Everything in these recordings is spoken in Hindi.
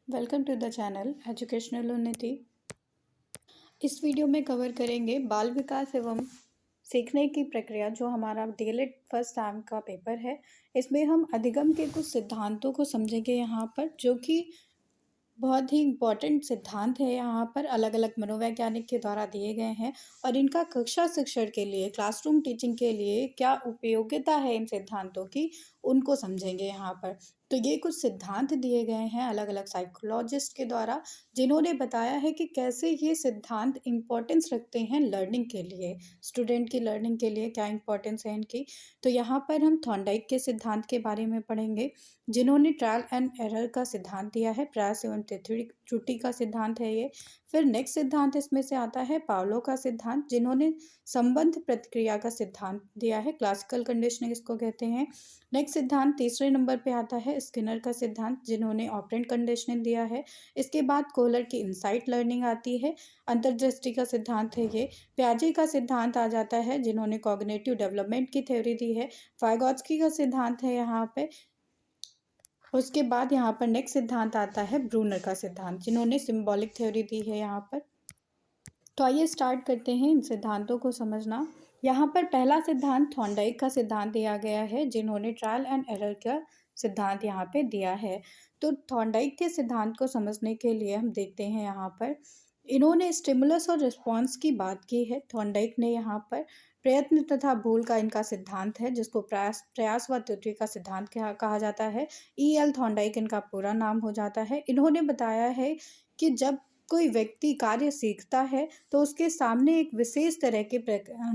Welcome to the channel educational Unnati. इस वीडियो में कवर करेंगे बाल विकास एवं सीखने की प्रक्रिया, जो हमारा डीएलएड फर्स्ट टर्म का पेपर है। इसमें हम अधिगम के कुछ सिद्धांतों को समझेंगे यहाँ पर, जो कि बहुत ही इम्पॉर्टेंट सिद्धांत है। यहाँ पर अलग अलग मनोवैज्ञानिक के द्वारा दिए गए हैं और इनका कक्षा शिक्षण के लिए, क्लासरूम टीचिंग के लिए क्या उपयोगिता है इन सिद्धांतों की, उनको समझेंगे यहाँ पर। तो ये कुछ सिद्धांत दिए गए हैं अलग अलग साइकोलॉजिस्ट के द्वारा, जिन्होंने बताया है कि कैसे ये सिद्धांत इम्पोर्टेंस रखते हैं लर्निंग के लिए, स्टूडेंट की लर्निंग के लिए क्या इम्पोर्टेंस है इनकी। तो यहाँ पर हम थॉर्नडाइक के सिद्धांत के बारे में पढ़ेंगे, जिन्होंने ट्रायल एंड एरर का सिद्धांत दिया है। प्रयास एवं त्रुटि का सिद्धांत है ये। फिर नेक्स्ट सिद्धांत इसमें से आता है पावलो का सिद्धांत, जिन्होंने संबंध प्रतिक्रिया का सिद्धांत दिया है, क्लासिकल कंडीशनिंग इसको कहते हैं। नेक्स्ट सिद्धांत तीसरे नंबर पे आता है स्किनर का सिद्धांत, जिन्होंने ऑपरेंट कंडीशनिंग दिया है। इसके बाद कोहलर की इनसाइट लर्निंग आती है, अंतर्दृष्टि का सिद्धांत है ये। प्याजे का सिद्धांत आ जाता है, जिन्होंने कॉग्निटिव डेवलपमेंट की थ्योरी दी है। वाइगॉत्स्की का सिद्धांत है यहाँ पे। उसके बाद यहाँ पर नेक्स्ट सिद्धांत आता है ब्रूनर का सिद्धांत, जिन्होंने सिंबॉलिक थ्योरी दी है यहाँ पर। तो आइए स्टार्ट करते हैं इन सिद्धांतों को समझना। यहाँ पर पहला सिद्धांत थॉर्नडाइक का सिद्धांत दिया गया है, जिन्होंने ट्रायल एंड एरर का सिद्धांत यहाँ पे दिया है। तो थॉर्नडाइक के सिद्धांत को समझने के लिए हम देखते हैं यहाँ पर इन्होंने स्टिमुलस और रिस्पॉन्स की बात की है। थॉर्नडाइक ने यहाँ पर प्रयत्न तथा भूल का इनका सिद्धांत है, जिसको प्रयास व त्रुटि का सिद्धांत कहा जाता है। ई.एल. थॉर्नडाइक इनका पूरा नाम हो जाता है। इन्होंने बताया है कि जब कोई व्यक्ति कार्य सीखता है तो उसके सामने एक विशेष तरह के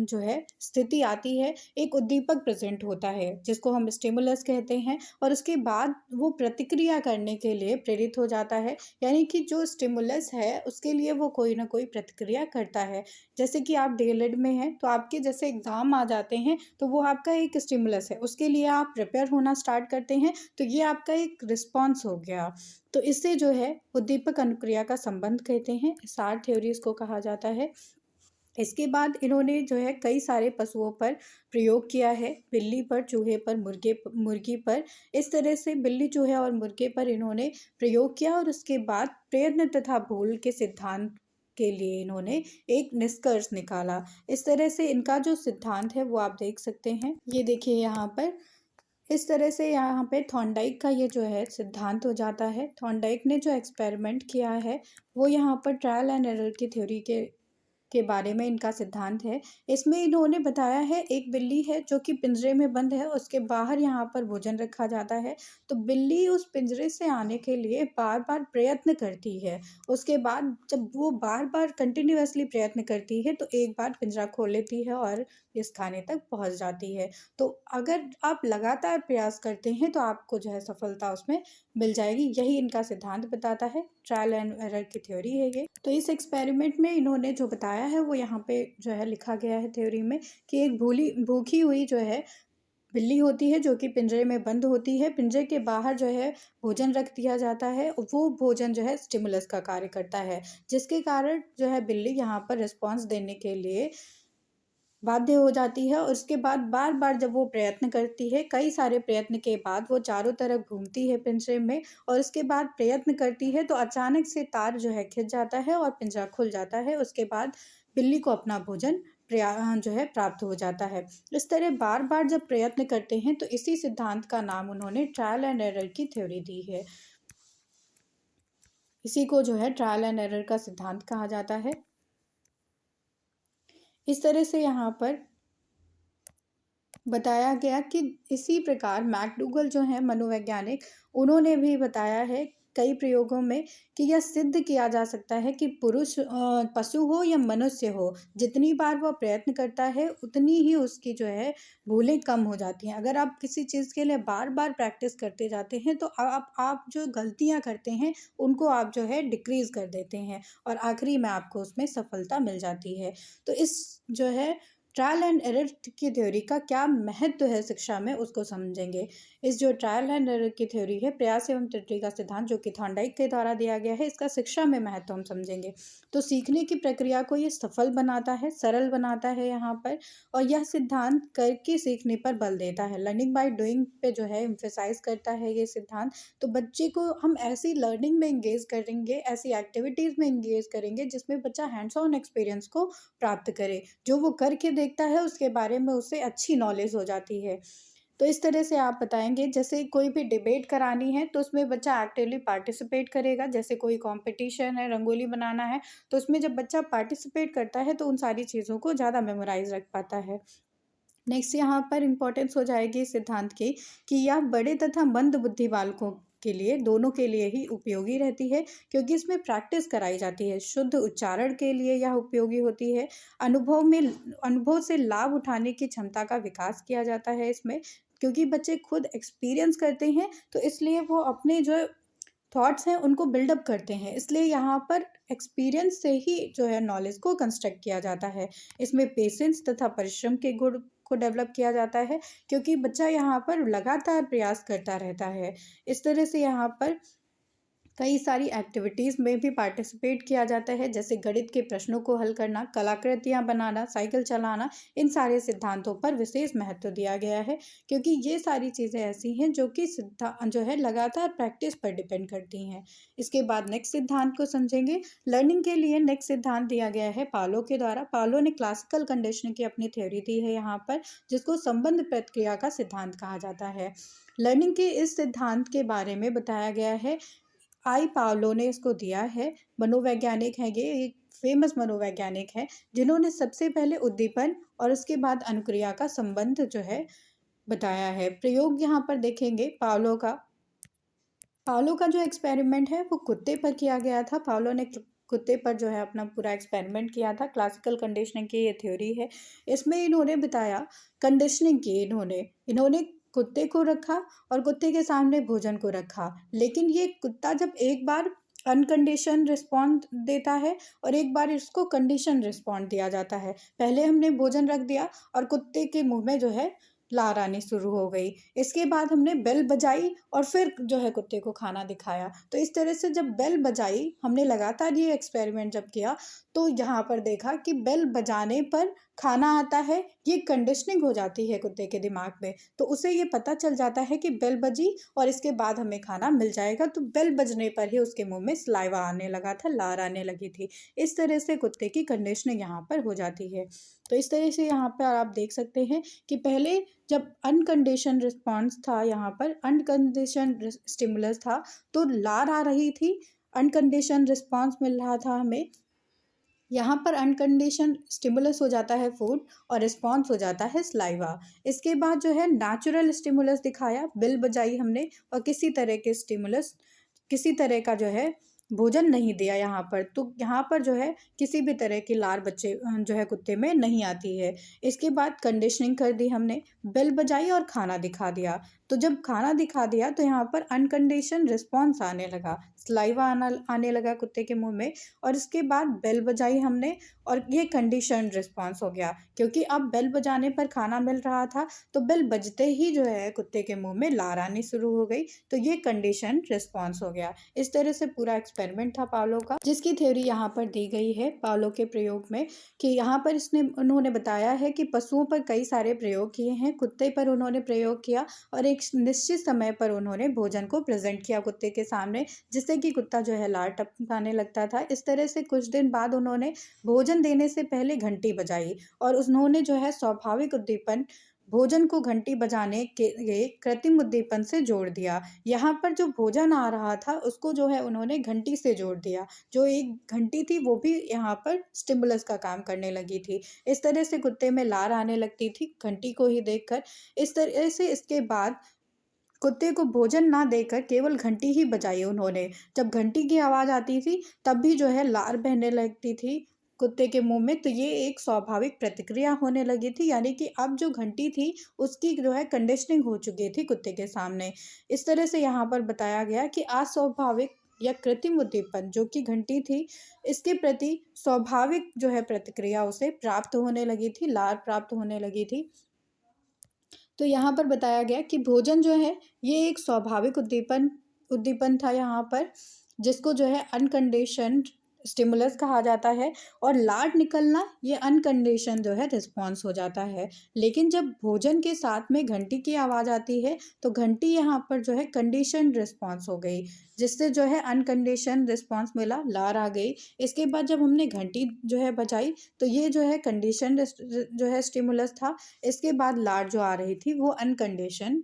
जो है स्थिति आती है, एक उद्दीपक प्रेजेंट होता है जिसको हम स्टिमुलस कहते हैं, और उसके बाद वो प्रतिक्रिया करने के लिए प्रेरित हो जाता है। यानी कि जो स्टिमुलस है उसके लिए वो कोई ना कोई प्रतिक्रिया करता है। जैसे कि आप डीएलएड में हैं तो आपके जैसे एग्ज़ाम आ जाते हैं तो वो आपका एक स्टिमुलस है, उसके लिए आप प्रिपेयर होना स्टार्ट करते हैं, तो ये आपका एक रिस्पॉन्स हो गया। तो इससे जो है उद्दीपक अनुक्रिया का संबंध कहते हैं, सार थ्योरी इसको कहा जाता है। इसके बाद इन्होंने जो है कई सारे पशुओं पर प्रयोग किया है, बिल्ली पर, चूहे पर, मुर्गी पर। इस तरह से बिल्ली, चूहे और मुर्गे पर इन्होंने प्रयोग किया और उसके बाद प्रयत्न तथा भूल के सिद्धांत के लिए इन्होंने एक निष्कर्ष निकाला। इस तरह से इनका जो सिद्धांत है वो आप देख सकते हैं। ये देखिए यहाँ पर इस तरह से यहाँ पे थॉर्नडाइक का ये जो है सिद्धांत हो जाता है। थॉर्नडाइक ने जो एक्सपेरिमेंट किया है वो यहाँ पर ट्रायल एंड एरर की थ्योरी के बारे में इनका सिद्धांत है। इसमें इन्होंने बताया है एक बिल्ली है जो कि पिंजरे में बंद है, उसके बाहर यहाँ पर भोजन रखा जाता है। तो बिल्ली उस पिंजरे से आने के लिए बार बार प्रयत्न करती है। उसके बाद जब वो बार बार कंटिन्यूअसली प्रयत्न करती है तो एक बार पिंजरा खोल लेती है और इस खाने तक पहुँच जाती है। तो अगर आप लगातार प्रयास करते हैं तो आपको जो है सफलता उसमें मिल जाएगी। यही इनका सिद्धांत बताता है, ट्रायल एंड एरर की थ्योरी है ये। तो इस एक्सपेरिमेंट में इन्होंने जो बताया है वो यहाँ पे जो है लिखा गया है थ्योरी में, कि एक भूखी हुई जो है बिल्ली होती है जो कि पिंजरे में बंद होती है। पिंजरे के बाहर जो है भोजन रख दिया जाता है, वो भोजन जो है स्टिमुलस का कार्य करता है, जिसके कारण जो है बिल्ली यहाँ पर रिस्पॉन्स देने के लिए बाध्य हो जाती है। और उसके बाद बार बार जब वो प्रयत्न करती है, कई सारे प्रयत्न के बाद वो चारों तरफ घूमती है पिंजरे में, और उसके बाद प्रयत्न करती है तो अचानक से तार जो है खिंच जाता है और पिंजरा खुल जाता है। उसके बाद बिल्ली को अपना भोजन जो है प्राप्त हो जाता है। इस तरह बार बार जब प्रयत्न करते हैं तो इसी सिद्धांत का नाम उन्होंने ट्रायल एंड एरर की थ्योरी दी है। इसी को जो है ट्रायल एंड एरर का सिद्धांत कहा जाता है। इस तरह से यहाँ पर बताया गया कि इसी प्रकार मैकडूगल जो है मनोवैज्ञानिक, उन्होंने भी बताया है कई प्रयोगों में कि यह सिद्ध किया जा सकता है कि पुरुष पशु हो या मनुष्य हो, जितनी बार वह प्रयत्न करता है उतनी ही उसकी जो है भूलें कम हो जाती हैं। अगर आप किसी चीज़ के लिए बार बार प्रैक्टिस करते जाते हैं तो आप जो गलतियां करते हैं उनको आप जो है डिक्रीज कर देते हैं और आखिरी में आपको उसमें सफलता मिल जाती है। तो इस जो है ट्रायल एंड एरर की थ्योरी का क्या महत्व है शिक्षा में, उसको समझेंगे। इस जो ट्रायल एंड एरर की थ्योरी है, प्रयास एवं त्रुटि का सिद्धांत, जो कि थॉर्नडाइक के द्वारा दिया गया है, इसका शिक्षा में महत्व हम समझेंगे। तो सीखने की प्रक्रिया को ये सफल बनाता है, सरल बनाता है यहाँ पर, और यह सिद्धांत करके सीखने पर बल देता है। लर्निंग बाय डूइंग पे जो है एम्फेसाइज करता है ये सिद्धांत। तो बच्चे को हम ऐसी लर्निंग में इंगेज करेंगे, ऐसी एक्टिविटीज़ में इंगेज करेंगे जिसमें बच्चा हैंड्स ऑन एक्सपीरियंस को प्राप्त करे। जो वो करके देखता है उसके बारे में उसे अच्छी नॉलेज हो जाती है। तो इस तरह से आप बताएंगे, जैसे कोई भी डिबेट करानी है तो उसमें बच्चा एक्टिवली पार्टिसिपेट करेगा। जैसे कोई कंपटीशन है, रंगोली बनाना है, तो उसमें जब बच्चा पार्टिसिपेट करता है तो उन सारी चीज़ों को ज़्यादा मेमोराइज रख पाता है। नेक्स्ट यहाँ पर इम्पोर्टेंस हो जाएगी इस सिद्धांत की कि यह बड़े तथा मंद बुद्धि बालकों के लिए, दोनों के लिए ही उपयोगी रहती है, क्योंकि इसमें प्रैक्टिस कराई जाती है। शुद्ध उच्चारण के लिए यह उपयोगी होती है। अनुभव से लाभ उठाने की क्षमता का विकास किया जाता है इसमें, क्योंकि बच्चे खुद एक्सपीरियंस करते हैं, तो इसलिए वो अपने जो थॉट्स हैं उनको बिल्डअप करते हैं। इसलिए यहाँ पर एक्सपीरियंस से ही जो है नॉलेज को कंस्ट्रक्ट किया जाता है। इसमें पेशेंस तथा परिश्रम के गुण को डेवलप किया जाता है, क्योंकि बच्चा यहाँ पर लगातार प्रयास करता रहता है। इस तरह से यहाँ पर कई सारी एक्टिविटीज़ में भी पार्टिसिपेट किया जाता है, जैसे गणित के प्रश्नों को हल करना, कलाकृतियाँ बनाना, साइकिल चलाना। इन सारे सिद्धांतों पर विशेष महत्व दिया गया है, क्योंकि ये सारी चीज़ें ऐसी हैं जो कि जो है लगातार प्रैक्टिस पर डिपेंड करती हैं। इसके बाद नेक्स्ट सिद्धांत को समझेंगे। लर्निंग के लिए नेक्स्ट सिद्धांत दिया गया है पावलोव के द्वारा। पावलोव ने क्लासिकल कंडीशनिंग की अपनी थ्योरी दी है यहाँ पर, जिसको संबंध प्रक्रिया का सिद्धांत कहा जाता है। लर्निंग के इस सिद्धांत के बारे में बताया गया है, पावलो ने इसको दिया है। मनोवैज्ञानिक है, ये एक फेमस मनोवैज्ञानिक है, जिन्होंने सबसे पहले उद्दीपन और उसके बाद अनुक्रिया का संबंध जो है बताया है। प्रयोग यहाँ पर देखेंगे पावलो का जो एक्सपेरिमेंट है वो कुत्ते पर किया गया था। पावलो ने कुत्ते पर जो है अपना पूरा एक्सपेरिमेंट किया था। क्लासिकल कंडीशनिंग की ये थ्योरी है। इसमें इन्होंने बताया, कंडीशनिंग की इन्होंने कुत्ते को रखा और कुत्ते के सामने भोजन को रखा, लेकिन ये कुत्ता जब एक बार अनकंडीशन रिस्पॉन्ड देता है और एक बार इसको कंडीशन रिस्पॉन्ड दिया जाता है। पहले हमने भोजन रख दिया और कुत्ते के मुंह में जो है लार आनी शुरू हो गई। इसके बाद हमने बेल बजाई और फिर जो है कुत्ते को खाना दिखाया। तो इस तरह से जब बेल बजाई, हमने लगातार ये एक्सपेरिमेंट जब किया, तो यहाँ पर देखा कि बेल बजाने पर खाना आता है। ये कंडीशनिंग हो जाती है कुत्ते के दिमाग में, तो उसे ये पता चल जाता है कि बेल बजी और इसके बाद हमें खाना मिल जाएगा। तो बेल बजने पर ही उसके मुंह में सलाइवा आने लगा था, लार आने लगी थी। इस तरह से कुत्ते की कंडीशनिंग यहाँ पर हो जाती है। तो इस तरह से यहाँ पर आप देख सकते हैं कि पहले जब अनकंडीशन रिस्पॉन्स था, यहाँ पर अनकंडीशन स्टिमुलस था, तो लार आ रही थी, अनकंडीशन रिस्पॉन्स मिल रहा था हमें। यहाँ पर अनकंडीशन स्टिमुलस हो जाता है फूड और रिस्पॉन्स हो जाता है सलाइवा। इसके बाद जो है नेचुरल स्टिमुलस दिखाया, बेल बजाई हमने और किसी तरह का जो है भोजन नहीं दिया यहाँ पर। तो यहाँ पर जो है किसी भी तरह की लार बच्चे जो है कुत्ते में नहीं आती है। इसके बाद कंडीशनिंग कर दी हमने, बेल बजाई और खाना दिखा दिया। तो जब खाना दिखा दिया तो यहाँ पर अनकंडीशन रिस्पॉन्स आने लगा, सलाइवा आने लगा कुत्ते के मुंह में, और इसके बाद बेल बजाई हमने और ये कंडीशन रिस्पॉन्स हो गया, क्योंकि अब बेल बजाने पर खाना मिल रहा था, तो बेल बजते ही जो है कुत्ते के मुंह में लार आनी शुरू हो गई। तो ये कंडीशन रिस्पॉन्स हो गया। इस तरह से पूरा एक्सपेरिमेंट था पावलो का, जिसकी थ्योरी यहाँ पर दी गई है पावलो के प्रयोग में, कि यहाँ पर उन्होंने बताया है कि पशुओं पर कई सारे प्रयोग किए हैं। कुत्ते पर उन्होंने प्रयोग किया और एक निश्चित समय पर उन्होंने भोजन को प्रेजेंट किया कुत्ते के सामने, जिससे कि कुत्ता जो है लार टपकाने लगता था। इस तरह से कुछ दिन बाद उन्होंने भोजन देने से पहले घंटी बजाई और उन्होंने जो है स्वाभाविक उद्दीपन, भोजन को घंटी बजाने के लिए कृत्रिम उद्दीपन से जोड़ दिया। यहाँ पर जो भोजन आ रहा था उसको जो है उन्होंने घंटी से जोड़ दिया। जो एक घंटी थी वो भी यहाँ पर स्टिमुलस का काम करने लगी थी। इस तरह से कुत्ते में लार आने लगती थी घंटी को ही देखकर। इस तरह से इसके बाद कुत्ते को भोजन ना देकर केवल घंटी ही बजाई उन्होंने। जब घंटी की आवाज़ आती थी तब भी जो है लार बहने लगती थी कुत्ते के मुंह में। तो ये एक स्वाभाविक प्रतिक्रिया होने लगी थी, यानी कि अब जो घंटी थी उसकी जो है कंडीशनिंग हो चुकी थी कुत्ते के सामने। इस तरह से यहाँ पर बताया गया कि अस्वाभाविक या कृत्रिम उद्दीपन जो कि घंटी थी, इसके प्रति स्वाभाविक जो है प्रतिक्रिया उसे प्राप्त होने लगी थी, लार प्राप्त होने लगी थी। तो यहाँ पर बताया गया कि भोजन जो है ये एक स्वाभाविक उद्दीपन उद्दीपन था यहाँ पर, जिसको जो है अनकंडीशन्ड स्टिमुलस कहा जाता है, और लार निकलना ये अनकंडीशन जो है रिस्पॉन्स हो जाता है। लेकिन जब भोजन के साथ में घंटी की आवाज़ आती है तो घंटी यहाँ पर जो है कंडीशन रिस्पॉन्स हो गई, जिससे जो है अनकंडीशन रिस्पॉन्स मिला, लार आ गई। इसके बाद जब हमने घंटी जो है बजाई तो ये जो है कंडीशन जो है स्टिमुलस था, इसके बाद लार जो आ रही थी वो अनकंडीशन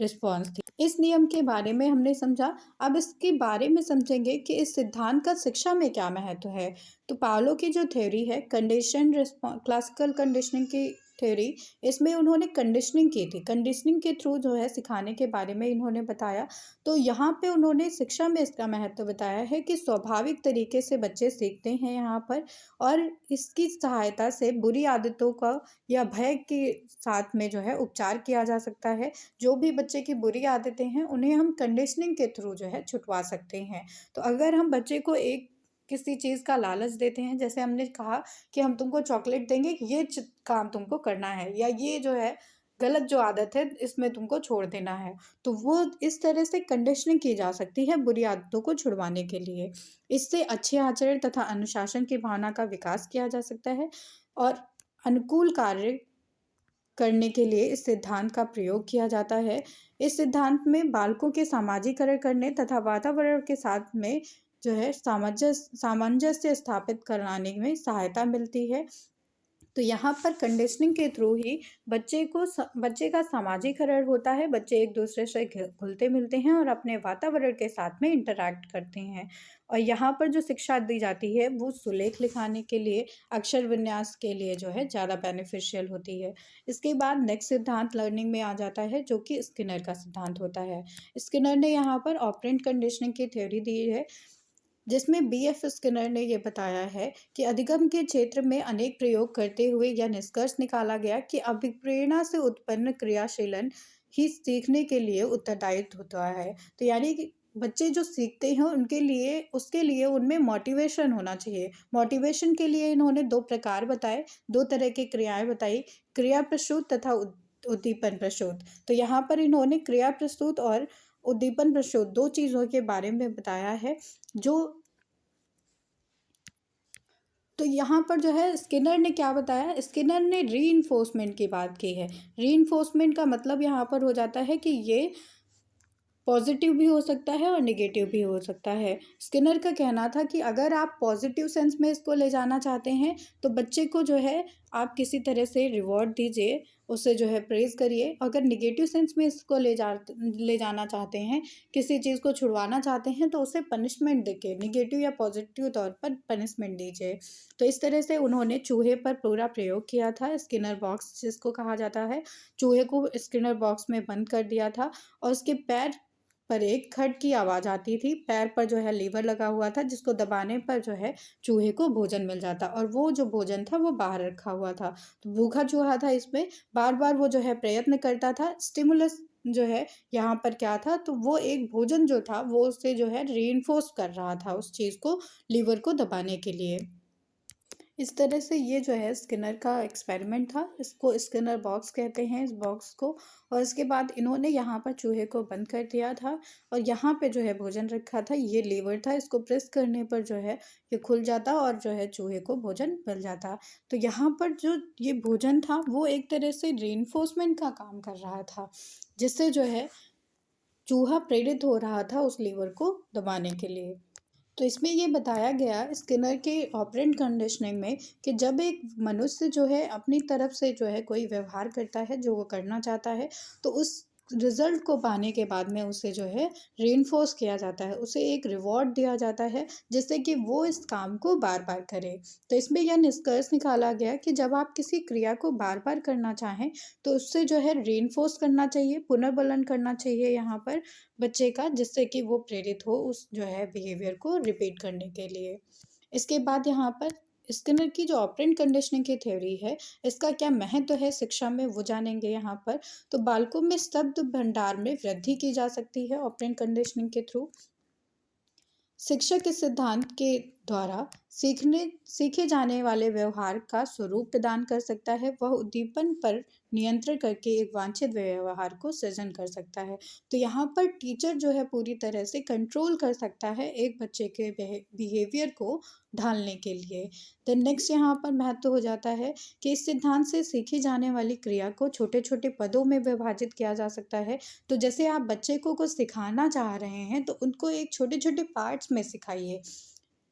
रिस्पॉन्स थी। इस नियम के बारे में हमने समझा। अब इसके बारे में समझेंगे कि इस सिद्धांत का शिक्षा में क्या महत्व है। तो पावलो की जो थ्योरी है कंडीशन रिस्पॉन्स, क्लासिकल कंडीशनिंग की थ्योरी, इसमें उन्होंने कंडीशनिंग की थी। कंडीशनिंग के थ्रू जो है सिखाने के बारे में इन्होंने बताया। तो यहाँ पे उन्होंने शिक्षा में इसका महत्व बताया है कि स्वाभाविक तरीके से बच्चे सीखते हैं यहाँ पर, और इसकी सहायता से बुरी आदतों का या भय के साथ में जो है उपचार किया जा सकता है। जो भी बच्चे की बुरी आदतें हैं उन्हें हम कंडीशनिंग के थ्रू जो है छुटवा सकते हैं। तो अगर हम बच्चे को एक किसी चीज़ का लालच देते हैं, जैसे हमने कहा कि हम तुमको चॉकलेट देंगे, ये काम तुमको करना है, या ये जो है गलत जो आदत है इसमें तुमको छोड़ देना है, तो वो इस तरह से कंडीशनिंग की जा सकती है बुरी आदतों को छुड़वाने के लिए। इससे अच्छे आचरण तथा अनुशासन की भावना का विकास किया जा सकता है, और अनुकूल कार्य करने के लिए इस सिद्धांत का प्रयोग किया जाता है। इस सिद्धांत में बालकों के सामाजिकरण करने तथा वातावरण के साथ में जो है सामंजस्य स्थापित कराने में सहायता मिलती है। तो यहाँ पर कंडीशनिंग के थ्रू ही बच्चे का सामाजिकरण होता है। बच्चे एक दूसरे से घुलते मिलते हैं और अपने वातावरण के साथ में इंटरैक्ट करते हैं। और यहाँ पर जो शिक्षा दी जाती है वो सुलेख लिखाने के लिए, अक्षर विन्यास के लिए जो है ज़्यादा बेनिफिशियल होती है। इसके बाद नेक्स्ट सिद्धांत लर्निंग में आ जाता है, जो कि स्किनर का सिद्धांत होता है। स्किनर ने यहाँ पर ऑपरेंट कंडीशनिंग की थ्योरी दी है, जिसमें बी.एफ. स्किनर ने यह बताया है कि अधिगम के क्षेत्र में अनेक प्रयोग करते हुए यह निष्कर्ष निकाला गया कि अभिप्रेरणा से उत्पन्न क्रियाशीलन ही सीखने के लिए उत्तरदायी होता है। तो यानी कि बच्चे जो सीखते हैं उनके लिए उसके लिए उनमें मोटिवेशन होना चाहिए। मोटिवेशन के लिए इन्होंने दो प्रकार बताए, दो तरह की क्रियाएं बताई, क्रिया प्रसूत तथा उद्दीपन प्रसूत। तो यहाँ पर इन्होंने क्रिया प्रसूत और उद्दीपन प्रसूत दो चीज़ों के बारे में बताया है। जो तो यहाँ पर जो है स्किनर ने क्या बताया, स्किनर ने रीइंफोर्समेंट की बात की है। रीइंफोर्समेंट का मतलब यहाँ पर हो जाता है कि ये पॉजिटिव भी हो सकता है और नेगेटिव भी हो सकता है। स्किनर का कहना था कि अगर आप पॉजिटिव सेंस में इसको ले जाना चाहते हैं तो बच्चे को जो है आप किसी तरह से रिवॉर्ड दीजिए, उसे जो है प्रेज़ करिए। अगर नेगेटिव सेंस में इसको ले जाना चाहते हैं, किसी चीज़ को छुड़वाना चाहते हैं, तो उसे पनिशमेंट देके नेगेटिव या पॉजिटिव तौर पर पनिशमेंट दीजिए। तो इस तरह से उन्होंने चूहे पर पूरा प्रयोग किया था, स्किनर बॉक्स जिसको कहा जाता है। चूहे को स्किनर बॉक्स में बंद कर दिया था और उसके पैर पर एक खट की आवाज़ आती थी। पैर पर जो है लीवर लगा हुआ था, जिसको दबाने पर जो है चूहे को भोजन मिल जाता, और वो जो भोजन था वो बाहर रखा हुआ था। तो भूखा चूहा था, इसमें बार-बार वो जो है प्रयत्न करता था। स्टिमुलस जो है यहाँ पर क्या था, तो वो एक भोजन जो था वो उसे जो है रीइंफोर्स कर रहा था उस चीज़ को, लीवर को दबाने के लिए। इस तरह से ये जो है स्किनर का एक्सपेरिमेंट था। इसको स्किनर बॉक्स कहते हैं, इस बॉक्स को। और इसके बाद इन्होंने यहाँ पर चूहे को बंद कर दिया था और यहाँ पे जो है भोजन रखा था, ये लीवर था। इसको प्रेस करने पर जो है ये खुल जाता और जो है चूहे को भोजन मिल जाता। तो यहाँ पर जो ये भोजन था वो एक तरह से रीइंफोर्समेंट का काम कर रहा था, जिससे जो है चूहा प्रेरित हो रहा था उस लीवर को दबाने के लिए। तो इसमें ये बताया गया स्किनर के ऑपरेंट कंडीशनिंग में कि जब एक मनुष्य जो है अपनी तरफ से जो है कोई व्यवहार करता है जो वो करना चाहता है, तो उस रिजल्ट को पाने के बाद में उसे जो है रीइंफोर्स किया जाता है, उसे एक रिवॉर्ड दिया जाता है, जिससे कि वो इस काम को बार बार करे। तो इसमें यह निष्कर्ष निकाला गया कि जब आप किसी क्रिया को बार बार करना चाहें तो उससे जो है रीइंफोर्स करना चाहिए, पुनर्बलन करना चाहिए यहाँ पर बच्चे का, जिससे कि वो प्रेरित हो उस जो है बिहेवियर को रिपीट करने के लिए। इसके बाद यहाँ पर स्किनर की जो ऑपरेंट कंडीशनिंग की थ्योरी है, इसका क्या महत्व है शिक्षा में वो जानेंगे यहाँ पर। तो बालकों में शब्द भंडार में वृद्धि की जा सकती है ऑपरेंट कंडीशनिंग के थ्रू। शिक्षक इस सिद्धांत के द्वारा सीखे जाने वाले व्यवहार का स्वरूप प्रदान कर सकता है। वह उद्दीपन पर नियंत्रण करके एक वांछित व्यवहार को सृजन कर सकता है। तो यहाँ पर टीचर जो है पूरी तरह से कंट्रोल कर सकता है एक बच्चे के बिहेवियर को ढालने के लिए। देन नेक्स्ट यहाँ पर महत्व हो जाता है कि इस सिद्धांत से सीखी जाने वाली क्रिया को छोटे छोटे पदों में विभाजित किया जा सकता है। तो जैसे आप बच्चे को कुछ सिखाना चाह रहे हैं तो उनको एक छोटे छोटे पार्ट्स में सिखाइए।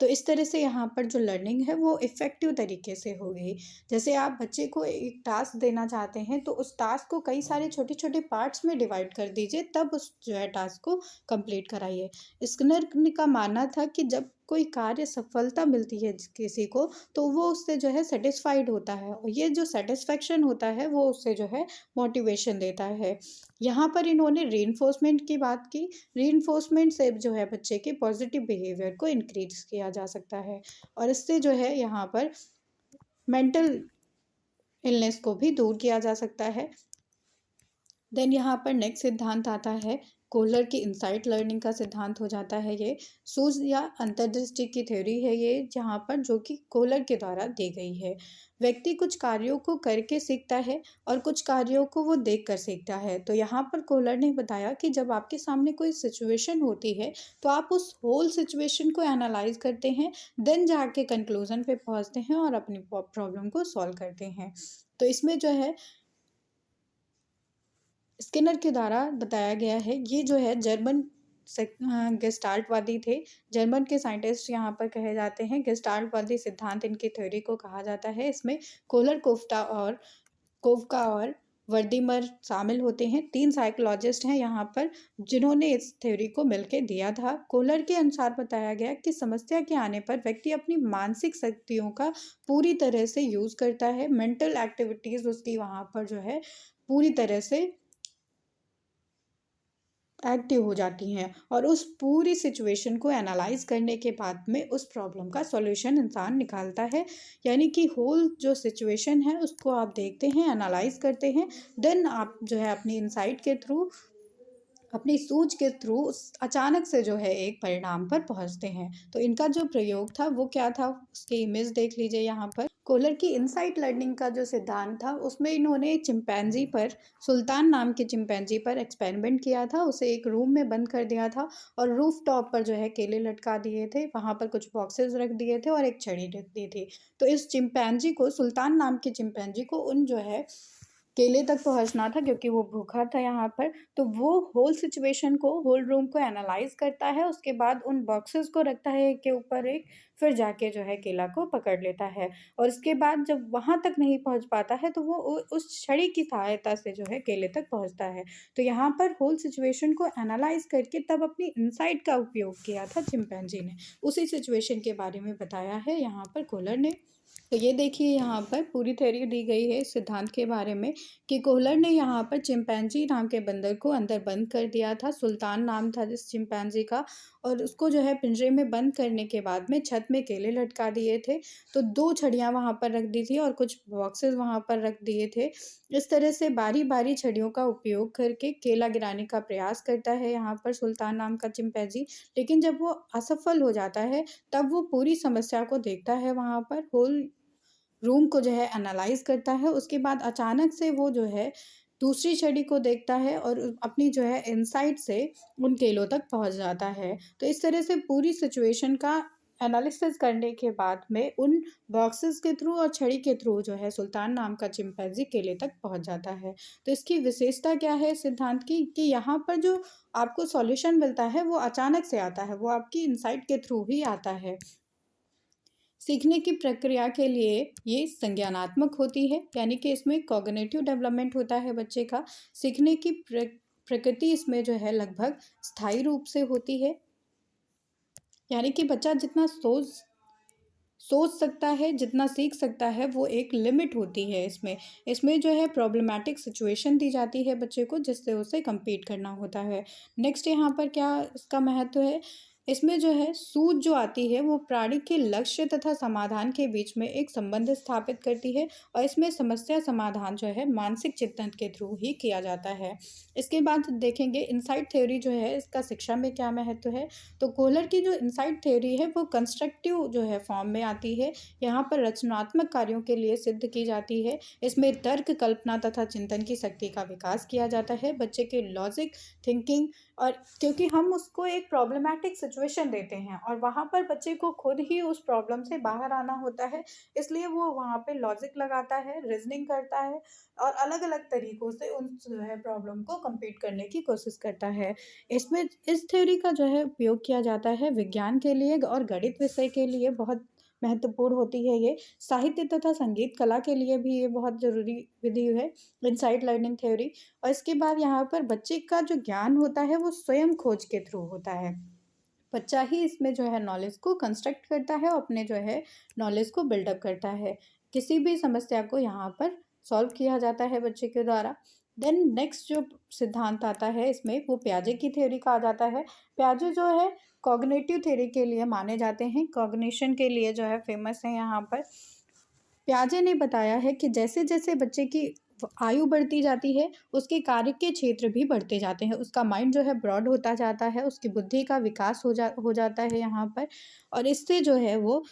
तो इस तरह से यहाँ पर जो लर्निंग है वो इफ़ेक्टिव तरीके से होगी। जैसे आप बच्चे को एक टास्क देना चाहते हैं तो उस टास्क को कई सारे छोटे-छोटे पार्ट्स में डिवाइड कर दीजिए, तब उस जो है टास्क को कंप्लीट कराइए। स्किनर का मानना था कि जब कोई कार्य सफलता मिलती है किसी को तो वो उससे जो है सैटिस्फाइड होता है, और ये जो सैटिस्फैक्शन होता है वो उससे जो है मोटिवेशन देता है। यहाँ पर इन्होंने रीइंफोर्समेंट की बात की। रीइंफोर्समेंट से जो है बच्चे के पॉजिटिव बिहेवियर को इंक्रीज किया जा सकता है, और इससे जो है यहाँ पर मेंटल इलनेस को भी दूर किया जा सकता है। देन यहाँ पर नेक्स्ट सिद्धांत आता है कोहलर की इनसाइट लर्निंग का सिद्धांत हो जाता है। ये सूझ या अंतर्दृष्टि की थ्योरी है ये, जहाँ पर जो कि कोहलर के द्वारा दी गई है। व्यक्ति कुछ कार्यों को करके सीखता है और कुछ कार्यों को वो देख कर सीखता है। तो यहाँ पर कोहलर ने बताया कि जब आपके सामने कोई सिचुएशन होती है तो आप उस होल सिचुएशन को एनालाइज करते हैं, देन जाके कंक्लूजन पे पहुँचते हैं और अपनी प्रॉब्लम को सॉल्व करते हैं। तो इसमें जो है स्किनर के द्वारा बताया गया है, ये जो है जर्मन गेस्टाल्टवादी थे। जर्मन के साइंटिस्ट यहाँ पर कहे जाते हैं। गेस्टाल्टवादी सिद्धांत इनकी थ्योरी को कहा जाता है। इसमें कोहलर, कोफ्का और वर्दीमर शामिल होते हैं। 3 साइकोलॉजिस्ट हैं यहाँ पर जिन्होंने इस थ्योरी को मिलकर दिया था। कोहलर के अनुसार बताया गया कि समस्या के आने पर व्यक्ति अपनी मानसिक शक्तियों का पूरी तरह से यूज़ करता है। मेंटल एक्टिविटीज़ उसकी वहाँ पर जो है पूरी तरह से एक्टिव हो जाती हैं, और उस पूरी सिचुएशन को एनालाइज करने के बाद में उस प्रॉब्लम का सॉल्यूशन इंसान निकालता है। यानी कि होल जो सिचुएशन है उसको आप देखते हैं, एनालाइज करते हैं, देन आप जो है अपनी इंसाइट के थ्रू, अपनी सूझ के थ्रू अचानक से जो है एक परिणाम पर पहुंचते हैं। तो इनका जो प्रयोग था वो क्या था, उसकी इमेज देख लीजिए यहाँ पर। कोहलर की इनसाइट लर्निंग का जो सिद्धांत था उसमें इन्होंने चिंपैंजी पर, सुल्तान नाम के चिंपैंजी पर एक्सपेरिमेंट किया था। उसे एक रूम में बंद कर दिया था और रूफ टॉप पर जो है केले लटका दिए थे, वहाँ पर कुछ बॉक्सेस रख दिए थे और एक छड़ी रख दी थी। तो इस चिंपैंजी को, सुल्तान नाम के चिंपैंजी को उन जो है केले तक पहुँचना था क्योंकि वो भूखा था यहाँ पर। तो वो होल सिचुएशन को, होल रूम को एनालाइज़ करता है, उसके बाद उन बॉक्सेस को रखता है एक के ऊपर एक, फिर जाके जो है केला को पकड़ लेता है, और उसके बाद जब वहाँ तक नहीं पहुँच पाता है तो वो उस छड़ी की सहायता से जो है केले तक पहुँचता है। तो यहाँ पर होल सिचुएशन को एनालाइज़ करके तब अपनी इनसाइट का उपयोग किया था चिंपैंजी ने। उसी सिचुएशन के बारे में बताया है यहाँ पर कोहलर ने। तो ये देखिए यहाँ पर पूरी थ्योरी दी गई है इस सिद्धांत के बारे में कि कोहलर ने यहाँ पर चिंपैंजी नाम के बंदर को अंदर बंद कर दिया था। सुल्तान नाम था जिस चिंपैंजी का, और उसको जो है पिंजरे में बंद करने के बाद में छत में केले लटका दिए थे। तो 2 छड़ियाँ वहाँ पर रख दी थी और कुछ बॉक्सेस वहाँ पर रख दिए थे। इस तरह से बारी-बारी छड़ियों का उपयोग करके केला गिराने का प्रयास करता है यहाँ पर सुल्तान नाम का चिंपैंजी। लेकिन जब वो असफल हो जाता है तब वो पूरी समस्या को देखता है, वहाँ पर होल रूम को जो है एनालाइज़ करता है। उसके बाद अचानक से वो जो है दूसरी छड़ी को देखता है और अपनी जो है इनसाइट से उन केलों तक पहुँच जाता है। तो इस तरह से पूरी सिचुएशन का एनालिसिस करने के बाद में उन बॉक्सेस के थ्रू और छड़ी के थ्रू जो है सुल्तान नाम का चिंपैंजी केले तक पहुँच जाता है। तो इसकी विशेषता क्या है सिद्धांत की, कि यहाँ पर जो आपको सॉल्यूशन मिलता है वो अचानक से आता है, वो आपकी इनसाइट के थ्रू ही आता है। सीखने की प्रक्रिया के लिए ये संज्ञानात्मक होती है, यानी कि इसमें कॉग्निटिव डेवलपमेंट होता है बच्चे का। सीखने की प्रकृति इसमें जो है लगभग स्थायी रूप से होती है, यानी कि बच्चा जितना सोच सकता है, जितना सीख सकता है, वो एक लिमिट होती है इसमें। इसमें जो है प्रॉब्लमैटिक सिचुएशन दी जाती है बच्चे को जिससे उसे कम्पीट करना होता है। नेक्स्ट यहाँ पर क्या इसका महत्व है, इसमें जो है सूझ जो आती है वो प्राणी के लक्ष्य तथा समाधान के बीच में एक संबंध स्थापित करती है और इसमें समस्या समाधान जो है मानसिक चिंतन के थ्रू ही किया जाता है। इसके बाद देखेंगे इनसाइट थ्योरी जो है इसका शिक्षा में क्या महत्व है। तो कोहलर की जो इनसाइट थ्योरी है वो कंस्ट्रक्टिव जो है फॉर्म में आती है। यहाँ पर रचनात्मक कार्यों के लिए सिद्ध की जाती है। इसमें तर्क कल्पना तथा चिंतन की शक्ति का विकास किया जाता है। बच्चे के लॉजिक थिंकिंग और क्योंकि हम उसको एक प्रॉब्लमैटिक सिचुएशन देते हैं और वहाँ पर बच्चे को खुद ही उस प्रॉब्लम से बाहर आना होता है, इसलिए वो वहाँ पे लॉजिक लगाता है, रीजनिंग करता है और अलग अलग तरीक़ों से उन जो है प्रॉब्लम को कंप्लीट करने की कोशिश करता है। इसमें इस थ्योरी का जो है उपयोग किया जाता है विज्ञान के लिए और गणित विषय के लिए बहुत महत्वपूर्ण होती है ये। साहित्य तथा संगीत कला के लिए भी ये बहुत ज़रूरी विधि है, इनसाइट लर्निंग थ्योरी। और इसके बाद यहाँ पर बच्चे का जो ज्ञान होता है वो स्वयं खोज के थ्रू होता है। बच्चा ही इसमें जो है नॉलेज को कंस्ट्रक्ट करता है और अपने जो है नॉलेज को बिल्डअप करता है। किसी भी समस्या को यहाँ पर सॉल्व किया जाता है बच्चे के द्वारा। देन नेक्स्ट जो सिद्धांत आता है इसमें वो पियाजे की थ्योरी का आ जाता है। पियाजे जो है कॉग्निटिव थ्योरी के लिए माने जाते हैं, कॉग्निशन के लिए जो है फेमस है यहाँ पर। पियाजे ने बताया है कि जैसे जैसे बच्चे की आयु बढ़ती जाती है उसके कार्य के क्षेत्र भी बढ़ते जाते हैं, उसका माइंड जो है ब्रॉड होता जाता है, उसकी बुद्धि का विकास हो जाता है यहाँ पर और इससे जो है वो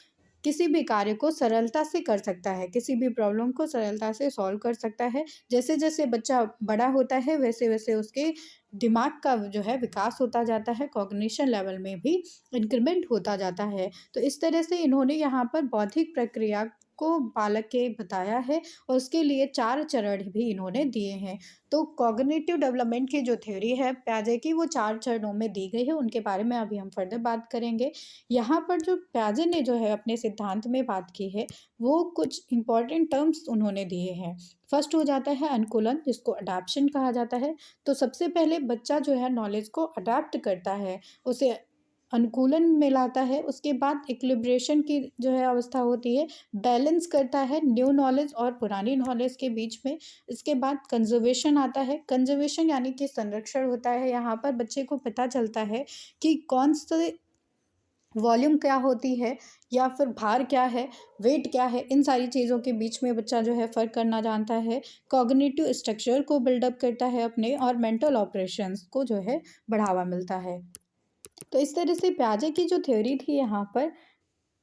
किसी भी कार्य को सरलता से कर सकता है, किसी भी प्रॉब्लम को सरलता से सॉल्व कर सकता है। जैसे जैसे बच्चा बड़ा होता है वैसे वैसे उसके दिमाग का जो है विकास होता जाता है, कॉग्निशन लेवल में भी इंक्रीमेंट होता जाता है। तो इस तरह से इन्होंने यहाँ पर बौद्धिक प्रक्रिया को बालक के बताया है और उसके लिए 4 चरण भी इन्होंने दिए हैं। तो कॉग्निटिव डेवलपमेंट की जो थ्योरी है पियाजे की वो 4 चरणों में दी गई है, उनके बारे में अभी हम फर्दर बात करेंगे। यहाँ पर जो पियाजे ने जो है अपने सिद्धांत में बात की है वो कुछ इम्पोर्टेंट टर्म्स उन्होंने दिए हैं। फर्स्ट हो जाता है अनुकूलन, जिसको अडैप्शन कहा जाता है। तो सबसे पहले बच्चा जो है नॉलेज को अडैप्ट करता है, उसे अनुकूलन में लाता है। उसके बाद इक्विलिब्रेशन की जो है अवस्था होती है, बैलेंस करता है न्यू नॉलेज और पुरानी नॉलेज के बीच में। इसके बाद कंजर्वेशन आता है, कंजर्वेशन यानी कि संरक्षण होता है। यहाँ पर बच्चे को पता चलता है कि कौन से वॉल्यूम क्या होती है या फिर भार क्या है, वेट क्या है, इन सारी चीज़ों के बीच में बच्चा जो है फ़र्क करना जानता है। कॉग्निटिव स्ट्रक्चर को बिल्डअप करता है अपने और मेंटल ऑपरेशंस को जो है बढ़ावा मिलता है। तो इस तरह से पियाजे की जो थ्योरी थी यहाँ पर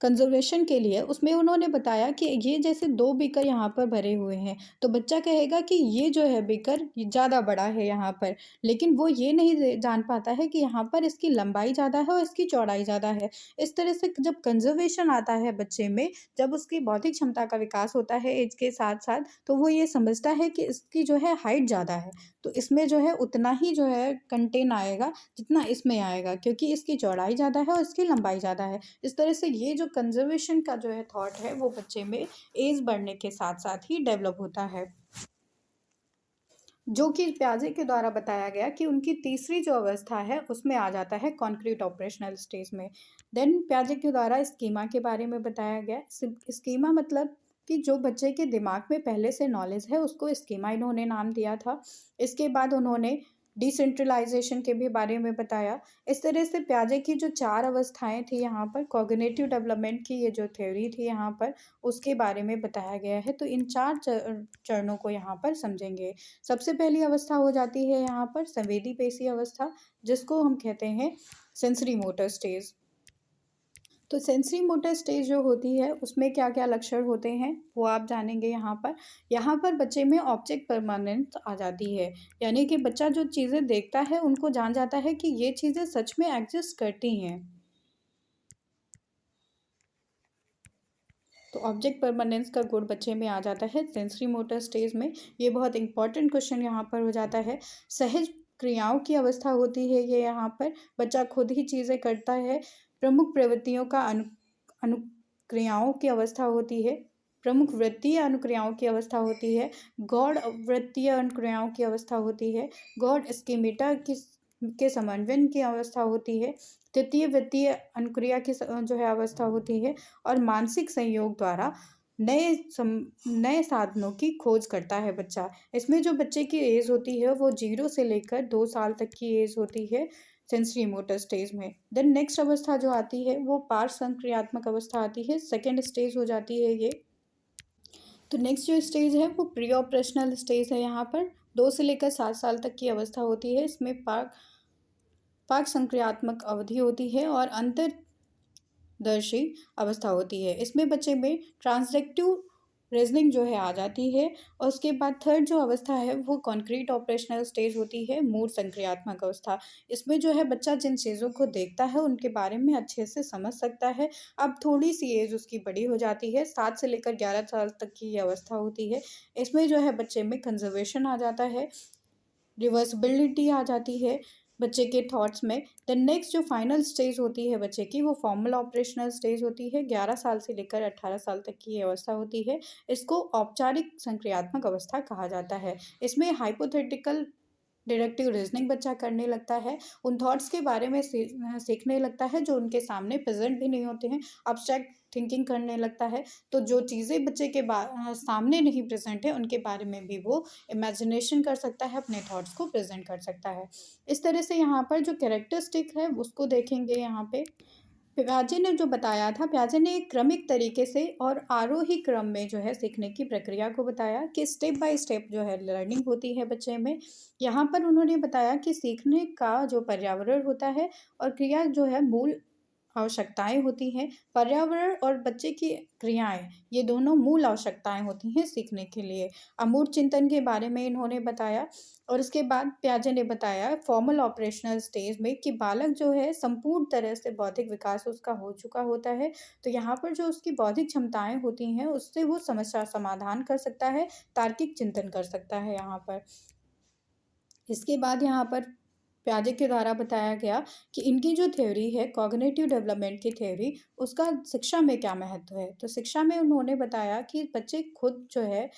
कंजर्वेशन के लिए, उसमें उन्होंने बताया कि ये जैसे 2 बीकर यहाँ पर भरे हुए हैं, तो बच्चा कहेगा कि ये जो है बीकर ज़्यादा बड़ा है यहाँ पर, लेकिन वो ये नहीं जान पाता है कि यहाँ पर इसकी लंबाई ज़्यादा है और इसकी चौड़ाई ज़्यादा है। इस तरह से जब कंजर्वेशन आता है बच्चे में, जब उसकी बौद्धिक क्षमता का विकास होता है एज के साथ-साथ, तो वो ये समझता है कि इसकी जो है हाइट ज़्यादा है, तो इसमें जो है उतना ही जो है कंटेन आएगा, जितना इसमें आएगा, क्योंकि इसकी चौड़ाई ज़्यादा है और इसकी लंबाई ज़्यादा है। इस तरह से ये जो कंजर्वेशन का जो है थॉट है वो बच्चे में एज बढ़ने के साथ साथ ही डेवलप होता है, जो कि पियाजे के द्वारा बताया गया कि उनकी तीसरी जो अवस्था है उसमें आ जाता है कॉन्क्रीट ऑपरेशनल स्टेज में। देन पियाजे के द्वारा स्कीमा के बारे में बताया गया। स्कीमा मतलब कि जो बच्चे के दिमाग में पहले से नॉलेज है उसको स्कीमा इन्होंने नाम दिया था। इसके बाद उन्होंने डिसेंट्रलाइजेशन के भी बारे में बताया। इस तरह से पियाजे की जो 4 अवस्थाएँ थी यहाँ पर कॉग्निटिव डेवलपमेंट की ये जो थ्योरी थी यहाँ पर उसके बारे में बताया गया है। तो इन 4 चरणों को यहाँ पर समझेंगे। सबसे पहली अवस्था हो जाती है यहाँ पर संवेदी पेशी अवस्था, जिसको हम कहते हैं सेंसरी मोटर स्टेज। तो सेंसरी मोटर स्टेज जो होती है उसमें क्या-क्या लक्षण होते हैं वो आप जानेंगे यहाँ पर। यहाँ पर बच्चे में ऑब्जेक्ट परमानेंस आ जाती है, यानी कि बच्चा जो चीज़ें देखता है उनको जान जाता है कि ये चीज़ें सच में एग्जिस्ट करती हैं। तो ऑब्जेक्ट परमानेंस का गुण बच्चे में आ जाता है सेंसरी मोटर स्टेज में। ये बहुत इंपॉर्टेंट क्वेश्चन यहाँ पर हो जाता है। सहज क्रियाओं की अवस्था होती है ये यहाँ पर, बच्चा खुद ही चीज़ें करता है। प्रमुख प्रवृत्तियों का अनुक्रियाओं की अवस्था होती है। प्रमुख वृत्तीय अनुक्रियाओं की अवस्था होती है। गौड़ वृत्तीय अनुक्रियाओं की अवस्था होती है। गौड़ स्कीमेटा के समन्वयन की अवस्था होती है। तृतीय वृत्तीय अनुक्रिया की जो है अवस्था होती है और मानसिक संयोग द्वारा नए साधनों की खोज करता है बच्चा। इसमें जो बच्चे की एज होती है वो 0 से लेकर 2 साल तक की एज होती है। सेंसरी मोटर स्टेज में। देन नेक्स्ट अवस्था जो आती है वो पार्श्व संक्रियात्मक अवस्था आती है, सेकेंड स्टेज हो जाती है ये। तो नेक्स्ट जो स्टेज है वो प्री ऑपरेशनल स्टेज है। यहाँ पर 2 से लेकर 7 साल तक की अवस्था होती है। इसमें पार्श्व संक्रियात्मक अवधि होती है और अंतर्दर्शी अवस्था होती है। इसमें बच्चे में ट्रांसडेक्टिव रीजनिंग जो है आ जाती है। और उसके बाद थर्ड जो अवस्था है वो कॉन्क्रीट ऑपरेशनल स्टेज होती है, मूल संक्रियात्मक अवस्था। इसमें जो है बच्चा जिन चीज़ों को देखता है उनके बारे में अच्छे से समझ सकता है। अब थोड़ी सी एज उसकी बड़ी हो जाती है, 7 से लेकर 11 साल तक की ये अवस्था होती है। इसमें जो है बच्चे में कंजर्वेशन आ जाता है, रिवर्सिबिलिटी आ जाती है बच्चे के थॉट्स में। देन नेक्स्ट जो फाइनल स्टेज होती है बच्चे की वो फॉर्मल ऑपरेशनल स्टेज होती है। 11 साल से लेकर 18 साल तक की ये अवस्था होती है। इसको औपचारिक संक्रियात्मक अवस्था कहा जाता है। इसमें हाइपोथेटिकल डिडक्टिव रीजनिंग बच्चा करने लगता है, उन थॉट्स के बारे में सीखने लगता है जो उनके सामने प्रेजेंट भी नहीं होते हैं, अब्स्ट्रैक्ट थिंकिंग करने लगता है। तो जो चीज़ें बच्चे के सामने नहीं प्रेजेंट है उनके बारे में भी वो इमेजिनेशन कर सकता है, अपने थॉट्स को प्रेजेंट कर सकता है। इस तरह से यहाँ पर जो कैरेक्टरिस्टिक है उसको देखेंगे। यहाँ पे पियाजे ने जो बताया था, पियाजे ने एक क्रमिक तरीके से और आरोही क्रम में जो है सीखने की प्रक्रिया को बताया कि स्टेप बाय स्टेप जो है लर्निंग होती है बच्चे में। यहाँ पर उन्होंने बताया कि सीखने का जो पर्यावरण होता है और क्रिया जो है मूल आवश्यकताएं होती हैं। पर्यावरण और बच्चे की क्रियाएं, ये दोनों मूल आवश्यकताएं होती हैं सीखने के लिए। अमूर्त चिंतन के बारे में इन्होंने बताया। और उसके बाद पियाजे ने बताया फॉर्मल ऑपरेशनल स्टेज में कि बालक जो है संपूर्ण तरह से बौद्धिक विकास उसका हो चुका होता है। तो यहाँ पर जो उसकी बौद्धिक क्षमताएं होती हैं उससे वो समस्या समाधान कर सकता है, तार्किक चिंतन कर सकता है यहाँ पर। इसके बाद यहाँ पर पियाजे के द्वारा बताया गया कि इनकी जो थ्योरी है कॉग्निटिव डेवलपमेंट की थ्योरी, उसका शिक्षा में क्या महत्व है। तो शिक्षा में उन्होंने बताया कि बच्चे खुद जो है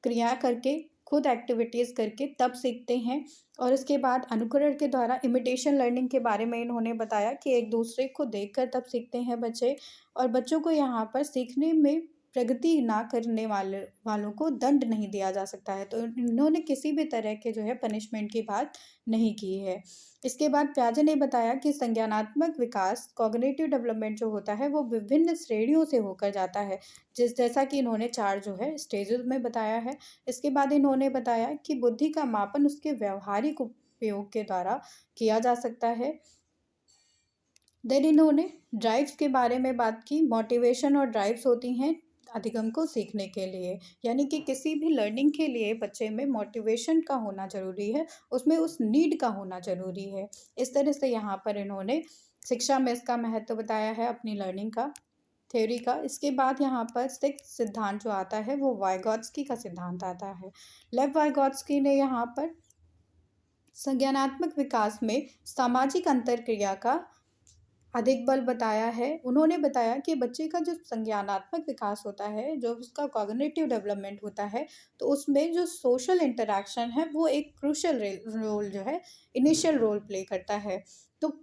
क्रिया करके, खुद एक्टिविटीज़ करके तब सीखते हैं। और इसके बाद अनुकरण के द्वारा इमिटेशन लर्निंग के बारे में इन्होंने बताया कि एक दूसरे को देखकर तब सीखते हैं बच्चे। और बच्चों को यहाँ पर सीखने में प्रगति ना करने वालों को दंड नहीं दिया जा सकता है। तो इन्होंने किसी भी तरह के जो है पनिशमेंट की बात नहीं की है। इसके बाद पियाजे ने बताया कि संज्ञानात्मक विकास, कॉग्निटिव डेवलपमेंट जो होता है वो विभिन्न श्रेणियों से होकर जाता है, जैसा कि इन्होंने 4 जो है स्टेजेस में बताया है। इसके बाद इन्होंने बताया कि बुद्धि का मापन उसके व्यावहारिक उपयोग के द्वारा किया जा सकता है। देन इन्होंने ड्राइव्स के बारे में बात की। मोटिवेशन और ड्राइव्स होती हैं अधिगम को सीखने के लिए, यानी कि किसी भी लर्निंग के लिए बच्चे में मोटिवेशन का होना ज़रूरी है, उसमें उस नीड का होना ज़रूरी है। इस तरह से यहाँ पर इन्होंने शिक्षा में इसका महत्व बताया है अपनी लर्निंग का, थ्योरी का। इसके बाद यहाँ पर सिक्स्थ सिद्धांत जो आता है वो वाइगॉत्स्की का सिद्धांत आता है। लेव वाइगॉत्स्की ने यहाँ पर संज्ञानात्मक विकास में सामाजिक अंतरक्रिया का अधिक बल बताया है। उन्होंने बताया कि बच्चे का जो संज्ञानात्मक विकास होता है, जो उसका कॉग्निटिव डेवलपमेंट होता है, तो उसमें जो सोशल इंटरैक्शन है वो एक क्रूशियल रोल जो है, इनिशियल रोल प्ले करता है। तो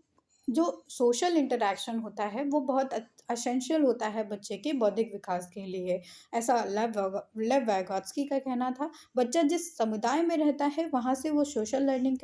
जो सोशल इंटरैक्शन होता है वो बहुत एसेंशियल होता है बच्चे के बौद्धिक विकास के लिए, ऐसा लेव वैगॉत्स्की का कहना था। बच्चा जिस समुदाय में रहता है वहाँ से वो सोशल लर्निंग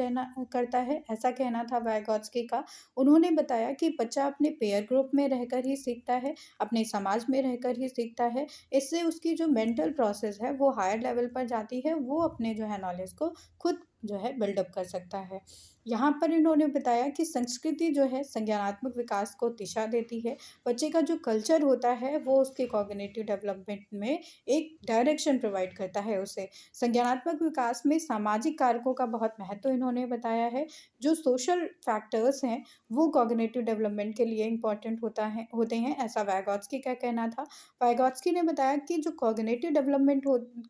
करता है, ऐसा कहना था वैगॉत्स्की का। उन्होंने बताया कि बच्चा अपने पेयर ग्रुप में रहकर ही सीखता है, अपने समाज में रहकर ही सीखता है। इससे उसकी जो मेंटल प्रोसेस है वो हायर लेवल पर जाती है, वो अपने जो है नॉलेज को खुद जो है बिल्डअप कर सकता है। यहाँ पर इन्होंने बताया कि संस्कृति जो है संज्ञानात्मक विकास को दिशा देती है। बच्चे का जो कल्चर होता है वो उसके कॉग्निटिव डेवलपमेंट में एक डायरेक्शन प्रोवाइड करता है उसे। संज्ञानात्मक विकास में सामाजिक कारकों का बहुत महत्व इन्होंने बताया है। जो सोशल फैक्टर्स हैं वो कॉग्निटिव डेवलपमेंट के लिए इम्पॉर्टेंट होते हैं, ऐसा वैगॉत्स्की का कहना था। वैगॉत्स्की ने बताया कि जो कॉग्निटिव डेवलपमेंट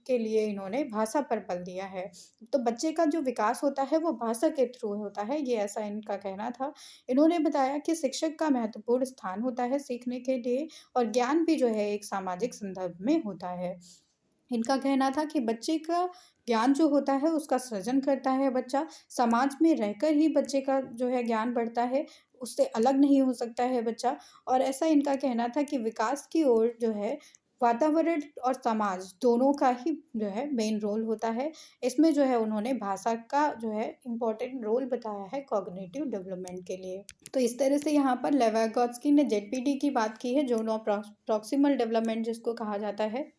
के लिए इन्होंने भाषा पर बल दिया है। तो बच्चे का जो विकास होता है वो भाषा के थ्रू होता है, ये ऐसा इनका कहना था। इन्होंने बताया कि शिक्षक का महत्वपूर्ण स्थान होता है सीखने के लिए, और ज्ञान भी जो है एक सामाजिक संदर्भ में होता है। इनका कहना था कि बच्चे का ज्ञान जो होता है उसका सृजन करता है बच्चा, समाज में रहकर ही बच्चे का जो है ज्ञान बढ़ता है, उससे अलग नहीं हो सकता है बच्चा। और ऐसा इनका कहना था कि विकास की ओर जो है वातावरण और समाज दोनों का ही जो है मेन रोल होता है। इसमें जो है उन्होंने भाषा का जो है इम्पोर्टेंट रोल बताया है कॉग्निटिव डेवलपमेंट के लिए। तो इस तरह से यहाँ पर लेवागोत्स्की ने जेडपीडी की बात की है, जोनो प्रॉक्सिमल डेवलपमेंट जिसको कहा जाता है।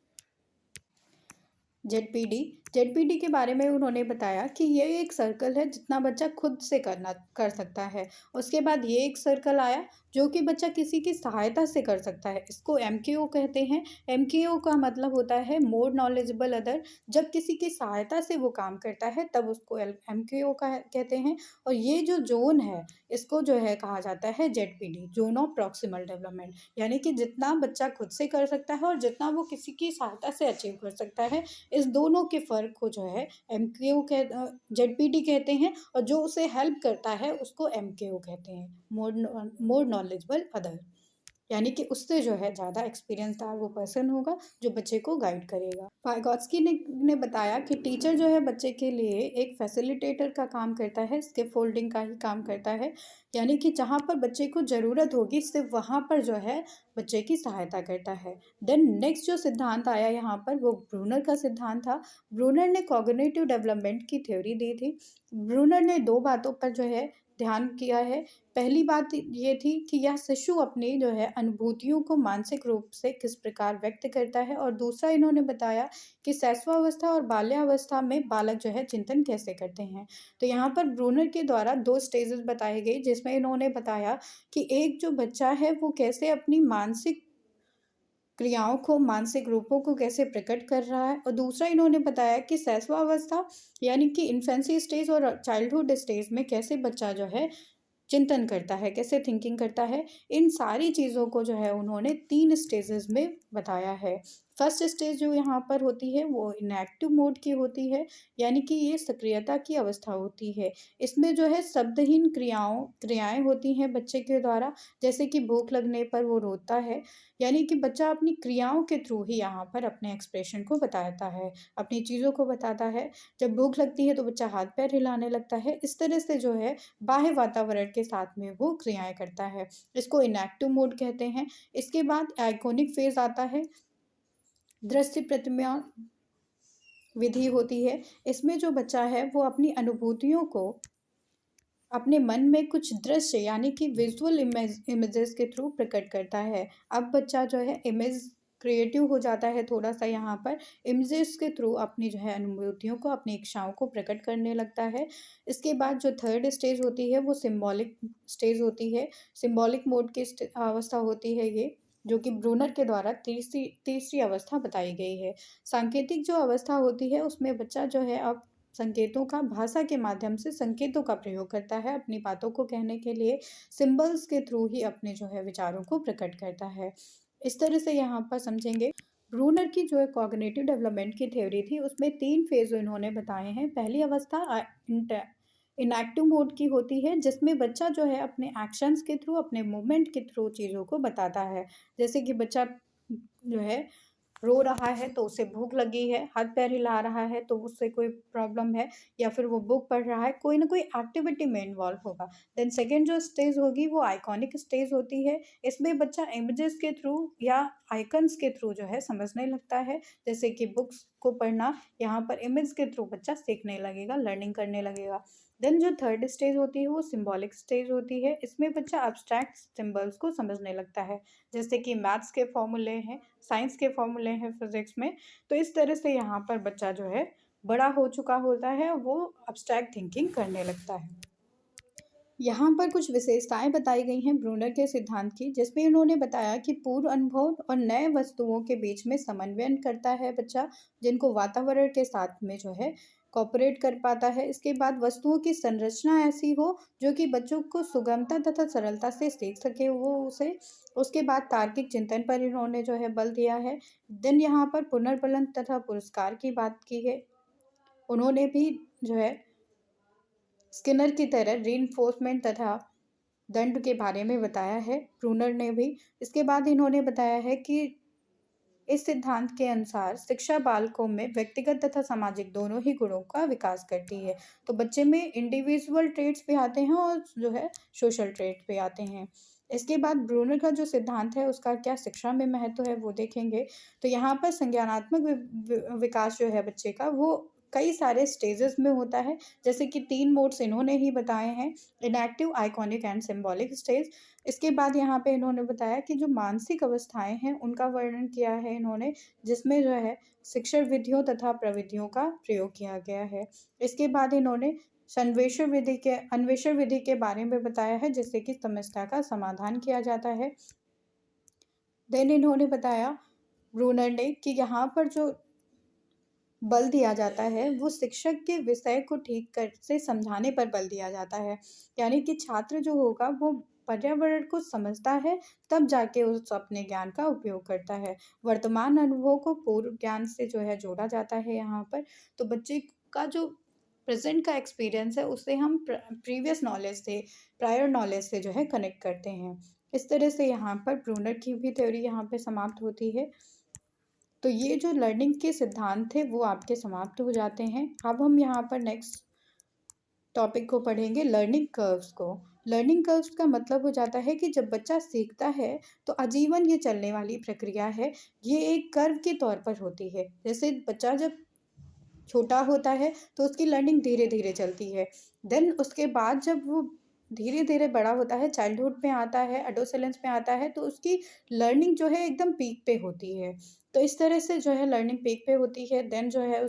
जेडपीडी जेडपीडी के बारे में उन्होंने बताया कि ये एक सर्कल है जितना बच्चा खुद से कर सकता है। उसके बाद ये एक सर्कल आया जो कि बच्चा किसी की सहायता से कर सकता है, इसको एमकेओ कहते हैं। एमकेओ का मतलब होता है मोर नॉलेजेबल अदर। जब किसी की सहायता से वो काम करता है तब उसको एमकेओ का कहते हैं। और ये जो जोन है इसको जो है कहा जाता है ZPD, zone of proximal development. यानी कि जितना बच्चा खुद से कर सकता है और जितना वो किसी की सहायता से अचीव कर सकता है, इस दोनों के फ़र्क को जो है एमक्यू जेडपीटी कहते हैं। और जो उसे हेल्प करता है उसको एमकेओ कहते हैं, मोर नॉलेजेबल अदर। यानी कि उससे जो है ज़्यादा एक्सपीरियंसदार वो पर्सन होगा जो बच्चे को गाइड करेगा। वाइगॉत्स्की ने बताया कि टीचर जो है बच्चे के लिए एक फैसिलिटेटर का काम करता है, स्किप फोल्डिंग का ही काम करता है। यानी कि जहाँ पर बच्चे को ज़रूरत होगी सिर्फ वहाँ पर जो है बच्चे की सहायता करता है। देन नेक्स्ट जो सिद्धांत आया यहाँ पर वो ब्रूनर का सिद्धांत था। ब्रूनर ने कॉग्निटिव डेवलपमेंट की थ्योरी दी थी। ब्रूनर ने दो बातों पर जो है ध्यान किया है। पहली बात ये थी कि यह शिशु अपनी जो है अनुभूतियों को मानसिक रूप से किस प्रकार व्यक्त करता है, और दूसरा इन्होंने बताया कि शैशवावस्था और बाल्यावस्था में बालक जो है चिंतन कैसे करते हैं। तो यहाँ पर ब्रूनर के द्वारा दो स्टेजेस बताए गए जिसमें इन्होंने बताया कि एक जो बच्चा है वो कैसे अपनी मानसिक क्रियाओं को, मानसिक रूपों को कैसे प्रकट कर रहा है, और दूसरा इन्होंने बताया कि शैशवावस्था यानी कि इन्फेंसी स्टेज और चाइल्डहुड स्टेज में कैसे बच्चा जो है चिंतन करता है, कैसे थिंकिंग करता है। इन सारी चीज़ों को जो है उन्होंने 3 स्टेजेस में बताया है। फर्स्ट स्टेज जो यहाँ पर होती है वो इनएक्टिव मोड की होती है, यानी कि ये सक्रियता की अवस्था होती है। इसमें जो है शब्दहीन क्रियाएँ होती हैं बच्चे के द्वारा, जैसे कि भूख लगने पर वो रोता है। यानी कि बच्चा अपनी क्रियाओं के थ्रू ही यहाँ पर अपने एक्सप्रेशन को बताता है, अपनी चीज़ों को बताता है। जब भूख लगती है तो बच्चा हाथ-पैर हिलाने लगता है। इस तरह से जो है बाह्य वातावरण के साथ में वो क्रियाएँ करता है। इसको इनएक्टिव मोड कहते हैं। इसके बाद आइकॉनिक फ़ेज़ आता है। दृश्य प्रतिमा विधि होती है। इसमें जो बच्चा है वो अपनी अनुभूतियों को अपने मन में कुछ दृश्य यानी कि विजुअल इमेजेस के थ्रू प्रकट करता है। अब बच्चा जो है इमेज क्रिएटिव हो जाता है थोड़ा सा, यहाँ पर इमेजेस के थ्रू अपनी जो है अनुभूतियों को, अपनी इच्छाओं को प्रकट करने लगता है। इसके बाद जो थर्ड स्टेज होती है वो सिम्बॉलिक स्टेज होती है। सिम्बॉलिक मोड की अवस्था होती है ये, जो कि ब्रूनर के द्वारा तीसरी तीसरी अवस्था बताई गई है। सांकेतिक जो अवस्था होती है उसमें बच्चा जो है अब संकेतों का, भाषा के माध्यम से संकेतों का प्रयोग करता है अपनी बातों को कहने के लिए। सिंबल्स के थ्रू ही अपने जो है विचारों को प्रकट करता है। इस तरह से यहाँ पर समझेंगे। ब्रूनर की जो है कॉग्निटिव डेवलपमेंट की थ्योरी थी उसमें 3 फेज़ इन्होंने बताए हैं। पहली अवस्था इनएक्टिव मोड की होती है जिसमें बच्चा जो है अपने एक्शंस के थ्रू, अपने मूवमेंट के थ्रू चीज़ों को बताता है। जैसे कि बच्चा जो है रो रहा है तो उसे भूख लगी है, हाथ-पैर हिला रहा है तो उससे कोई प्रॉब्लम है, या फिर वो बुक पढ़ रहा है, कोई ना कोई एक्टिविटी में इन्वॉल्व होगा। देन सेकंड जो स्टेज होगी वो आइकॉनिक स्टेज होती है। इसमें बच्चा इमेजेस के थ्रू या आइकन्स के थ्रू जो है समझने लगता है। जैसे कि बुक्स को पढ़ना, यहाँ पर इमेज के थ्रू बच्चा सीखने लगेगा, लर्निंग करने लगेगा। देन जो थर्ड स्टेज होती है वो सिंबॉलिक स्टेज होती है। इसमें बच्चा एब्स्ट्रैक्ट सिंबल्स को समझने लगता है, जैसे कि मैथ्स के फॉर्मूले हैं, साइंस के फॉर्मूले हैं फिज़िक्स में। तो इस तरह से यहाँ पर बच्चा जो है बड़ा हो चुका होता है, वो एब्स्ट्रैक्ट थिंकिंग करने लगता है। यहाँ पर कुछ विशेषताएं बताई गई हैं ब्रूनर के सिद्धांत की, जिसमें उन्होंने बताया कि पूर्व अनुभव और नए वस्तुओं के बीच में समन्वय करता है बच्चा, जिनको वातावरण के साथ में जो है कॉपरेट कर पाता है। इसके बाद वस्तुओं की संरचना ऐसी हो जो कि बच्चों को सुगमता तथा सरलता से सीख सके वो उसे। उसके बाद तार्किक चिंतन पर इन्होंने जो है बल दिया है। देन यहाँ पर पुनर्बलन तथा पुरस्कार की बात की है। उन्होंने भी जो है स्किनर की तरह रीइंफोर्समेंट तथा दंड के बारे में बताया है, ब्रूनर ने भी। इसके बाद इन्होंने बताया है कि इस सिद्धांत के अनुसार शिक्षा बालकों में व्यक्तिगत तथा सामाजिक दोनों ही गुणों का विकास करती है। तो बच्चे में इंडिविजुअल ट्रेट्स भी आते हैं और जो है सोशल ट्रेट्स भी आते हैं। इसके बाद ब्रूनर का जो सिद्धांत है उसका क्या शिक्षा में महत्व है वो देखेंगे। तो यहाँ पर संज्ञानात्मक विकास जो है बच्चे का वो कई सारे स्टेजेस में होता है, जैसे कि 3 मोड्स इन्होंने ही बताए हैं, inactive, iconic and symbolic stage. इसके बाद यहाँ पे इन्होंने बताया कि जो मानसिक अवस्थाएँ हैं उनका वर्णन किया है इन्होंने, जिसमें जो है शिक्षण विधियों तथा प्रविधियों का प्रयोग किया गया है। इसके बाद इन्होंने अन्वेषण विधि के बारे में बताया है, जिससे कि समस्या का समाधान किया जाता है। देन इन्होंने बताया ब्रूनर ने कि यहाँ पर जो बल दिया जाता है वो शिक्षक के विषय को ठीक कर से समझाने पर बल दिया जाता है। यानी कि छात्र जो होगा वो पर्यावरण को समझता है, तब जाके उस अपने ज्ञान का उपयोग करता है। वर्तमान अनुभव को पूर्व ज्ञान से जो है जोड़ा जाता है यहाँ पर। तो बच्चे का जो प्रेजेंट का एक्सपीरियंस है उसे हम प्रीवियस नॉलेज से, प्रायर नॉलेज से जो है कनेक्ट करते हैं। इस तरह से यहाँ पर ब्रूनर की भी थ्योरी यहाँ पे समाप्त होती है। तो ये जो लर्निंग के सिद्धांत थे वो आपके समाप्त हो जाते हैं। अब हम यहाँ पर नेक्स्ट टॉपिक को पढ़ेंगे, लर्निंग कर्व्स को। लर्निंग कर्व्स का मतलब हो जाता है कि जब बच्चा सीखता है तो आजीवन ये चलने वाली प्रक्रिया है। ये एक कर्व के तौर पर होती है। जैसे बच्चा जब छोटा होता है तो उसकी लर्निंग धीरे धीरे चलती है। देन उसके बाद जब वो धीरे धीरे बड़ा होता है, चाइल्डहुड में आता है, एडोसेलेंस में आता है, तो उसकी लर्निंग जो है एकदम पीक पे होती है। तो इस तरह से जो है लर्निंग पीक पे होती है। देन जो है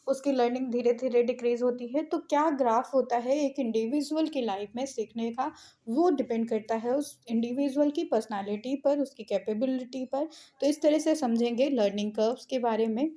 उसकी लर्निंग धीरे धीरे डिक्रीज होती है। तो क्या ग्राफ होता है एक इंडिविजुअल की लाइफ में सीखने का, वो डिपेंड करता है उस इंडिविजुअल की पर्सनालिटी पर, उसकी कैपेबिलिटी पर। तो इस तरह से समझेंगे लर्निंग कर्व्स के बारे में।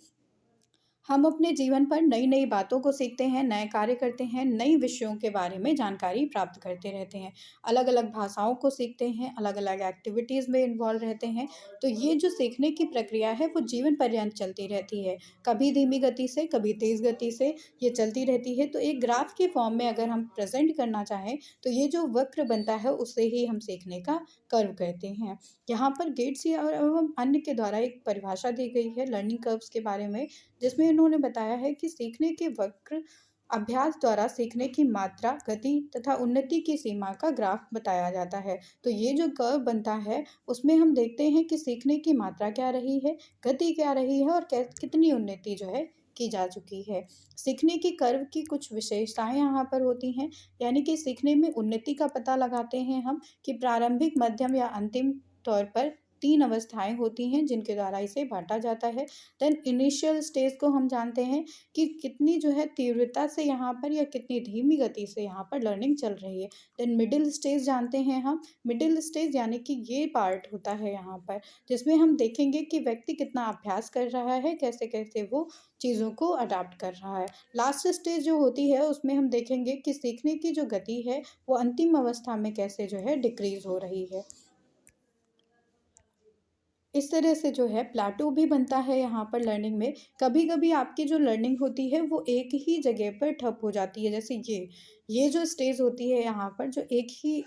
हम अपने जीवन पर नई नई बातों को सीखते हैं, नए कार्य करते हैं, नई विषयों के बारे में जानकारी प्राप्त करते रहते हैं, अलग अलग भाषाओं को सीखते हैं, अलग अलग एक्टिविटीज़ में इन्वॉल्व रहते हैं। तो ये जो सीखने की प्रक्रिया है वो जीवन पर्यंत चलती रहती है, कभी धीमी गति से, कभी तेज़ गति से ये चलती रहती है। तो एक ग्राफ के फॉर्म में अगर हम प्रेजेंट करना चाहें तो ये जो वक्र बनता है उसे ही हम सीखने का कर्व कहते हैं। यहाँ पर गेट्स या और एवं अन्य के द्वारा एक परिभाषा दी गई है लर्निंग कर्व्स के बारे में, जिसमें इन्होंने बताया है कि सीखने के वक्र अभ्यास द्वारा सीखने की मात्रा, गति तथा उन्नति की सीमा का ग्राफ बताया जाता है। तो ये जो कर्व बनता है उसमें हम देखते हैं कि सीखने की मात्रा क्या रही है, गति क्या रही है और कितनी उन्नति जो है की जा चुकी है। सीखने की कर्व की कुछ विशेषताएं यहाँ पर होती हैं। यानी कि सीखने में उन्नति का पता लगाते हैं हम कि प्रारंभिक, मध्यम या अंतिम तौर पर 3 अवस्थाएं होती हैं जिनके द्वारा इसे बांटा जाता है। देन इनिशियल स्टेज को हम जानते हैं कि कितनी जो है तीव्रता से यहाँ पर या कितनी धीमी गति से यहाँ पर लर्निंग चल रही है। देन मिडिल स्टेज जानते हैं हम। मिडिल स्टेज यानी कि ये पार्ट होता है यहाँ पर जिसमें हम देखेंगे कि व्यक्ति कितना अभ्यास कर रहा है, कैसे कैसे वो चीज़ों को अडाप्ट कर रहा है। लास्ट स्टेज जो होती है उसमें हम देखेंगे कि सीखने की जो गति है वो अंतिम अवस्था में कैसे जो है डिक्रीज हो रही है। इस तरह से जो है प्लेटो भी बनता है यहाँ पर लर्निंग में। कभी कभी आपकी जो लर्निंग होती है वो एक ही जगह पर ठप हो जाती है, जैसे ये जो स्टेज होती है यहाँ पर जो एक ही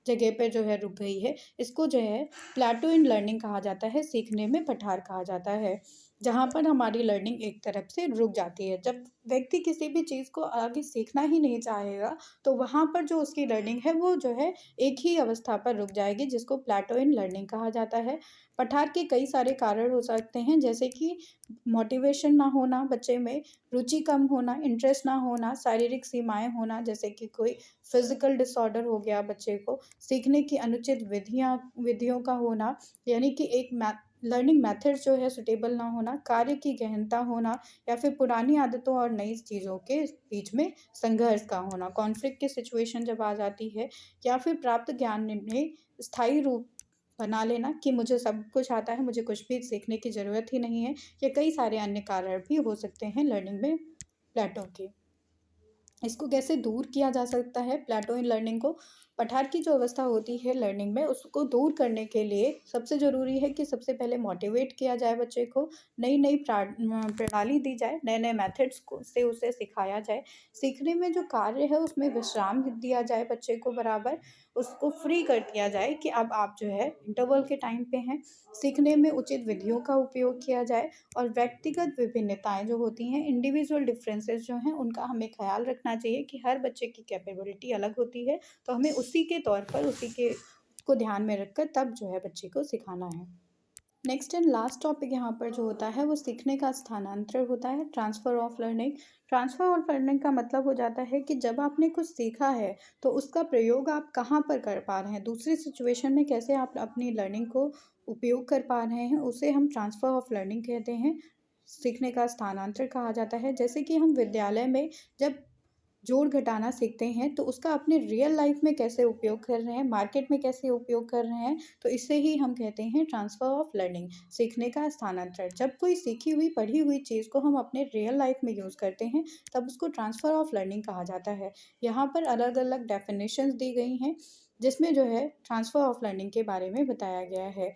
जगह पर जो है रुक गई है, इसको जो है प्लेटो इन लर्निंग कहा जाता है, सीखने में पठार कहा जाता है, जहाँ पर हमारी लर्निंग एक तरफ से रुक जाती है। जब व्यक्ति किसी भी चीज़ को आगे सीखना ही नहीं चाहेगा तो वहाँ पर जो उसकी लर्निंग है वो जो है एक ही अवस्था पर रुक जाएगी, जिसको प्लेटो इन लर्निंग कहा जाता है। पठार के कई सारे कारण हो सकते हैं, जैसे कि मोटिवेशन ना होना बच्चे में, रुचि कम होना, इंटरेस्ट ना होना, शारीरिक सीमाएं होना, जैसे कि कोई फिजिकल डिसऑर्डर हो गया बच्चे को, सीखने की अनुचित विधियों का होना, यानी कि एक लर्निंग मेथड जो है सुटेबल ना होना, कार्य की गहनता होना, या फिर पुरानी आदतों और नई चीज़ों के बीच में संघर्ष का होना, कॉन्फ्लिक्ट की सिचुएशन जब आ जाती है, या फिर प्राप्त ज्ञान में स्थायी रूप बना लेना कि मुझे सब कुछ आता है, मुझे कुछ भी सीखने की ज़रूरत ही नहीं है। या कई सारे अन्य कारण भी हो सकते हैं लर्निंग में प्लेटो के। इसको कैसे दूर किया जा सकता है प्लेटो इन लर्निंग को? पठार की जो अवस्था होती है लर्निंग में उसको दूर करने के लिए सबसे ज़रूरी है कि सबसे पहले मोटिवेट किया जाए बच्चे को, नई नई प्रणाली दी जाए, नए नए मेथड्स को से उसे सिखाया जाए। सीखने में जो कार्य है उसमें विश्राम दिया जाए बच्चे को बराबर, उसको फ्री कर दिया जाए कि अब आप जो है इंटरवल के टाइम पे हैं। सीखने में उचित विधियों का उपयोग किया जाए और व्यक्तिगत विभिन्नताएं जो होती हैं, इंडिविजुअल डिफरेंसेस जो हैं, उनका हमें ख्याल रखना चाहिए कि हर बच्चे की कैपेबिलिटी अलग होती है, तो हमें उसी के तौर पर, उसी के को ध्यान में रखकर तब जो है बच्चे को सिखाना है। नेक्स्ट एंड लास्ट टॉपिक यहाँ पर जो होता है वो सीखने का स्थानांतरण होता है, transfer of learning. Transfer of learning का मतलब हो जाता है कि जब आपने कुछ सीखा है तो उसका प्रयोग आप कहाँ पर कर पा रहे हैं, दूसरी सिचुएशन में कैसे आप अपनी लर्निंग को उपयोग कर पा रहे हैं, उसे हम ट्रांसफ़र ऑफ लर्निंग कहते हैं। सीखने का स्थानांतरण कहा जाता है। जैसे कि हम विद्यालय में जब जोड़ घटाना सीखते हैं तो उसका अपने रियल लाइफ में कैसे उपयोग कर रहे हैं, मार्केट में कैसे उपयोग कर रहे हैं, तो इसे ही हम कहते हैं ट्रांसफ़र ऑफ लर्निंग, सीखने का स्थानांतरण। जब कोई सीखी हुई पढ़ी हुई चीज़ को हम अपने रियल लाइफ में यूज़ करते हैं तब उसको ट्रांसफ़र ऑफ लर्निंग कहा जाता है। यहाँ पर अलग अलग डेफिनेशंस दी गई हैं जिसमें जो है ट्रांसफ़र ऑफ लर्निंग के बारे में बताया गया है।